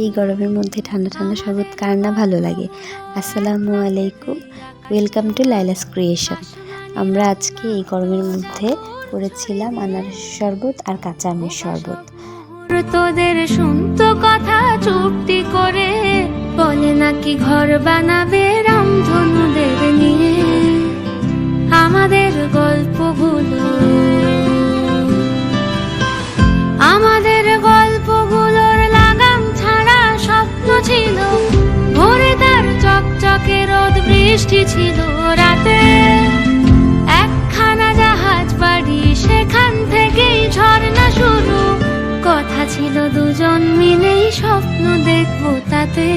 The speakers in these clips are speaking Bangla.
এই গরমের মধ্যে ঠান্ডা ঠান্ডা শরবত কার না ভালো লাগে। আসসালামু আলাইকুম, ওয়েলকাম টু লাইলাস ক্রিয়েশন। আমরা আজকে এই গরমের মধ্যে করেছিলাম আনারস শরবত আর কাঁচা আমের শরবত। তোদের শুনতো কথা চুক্তি করে, বলে নাকি ঘর বানাবে রামধনুদের নিয়ে। আমাদের গল্পগুলোর লাগাম ছাড়া স্বপ্ন ছিল। ভোরে তার চকচকে রোদ, বৃষ্টি ছিল রাতে। একখানা জাহাজ বাড়ি, সেখান থেকেই ঝর্ণা শুরু। কথা ছিল দুজন মিলেই স্বপ্ন দেখবো তাতে।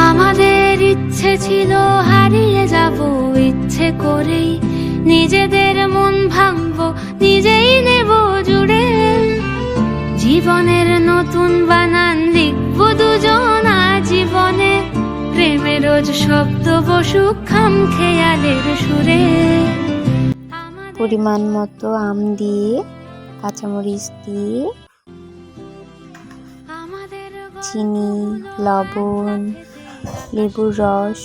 আমাদের ইচ্ছে ছিল হারিয়ে যাব ইচ্ছে করেই, নিজেদের মন ভাঙবো নিজেই নেব জুড়ে। জীবনের নতুন বানান লিখবো দুজন আজীবনে, প্রেমের রোজ শব্দ বসুক খাম খেয়ালের সুরে। পরিমাণ মতো আম দিয়ে, কাঁচামরিচ দিয়ে, চিনি, লবণ, লেবুর রস,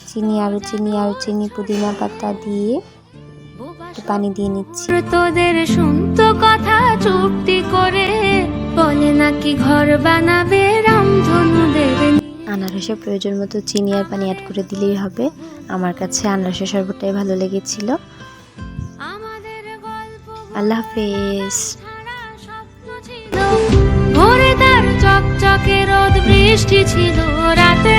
চিনি, পুদিনা পাতা দিয়ে পানি দিয়ে নিচ্ছি। তোদের শুনতো কথা চুক্তি করে, বলে নাকি ঘর বানাবে রামধনুদের। আনারসের প্রয়োজন মতো চিনি আর পানি অ্যাড করে দিলেই হবে। আমার কাছে আনারসের শরবতটাই ভালো লেগেছিল। আল্লাহ হাফেজ। ভোরে তার চকচকে রোদ, বৃষ্টি ছিল রাতে।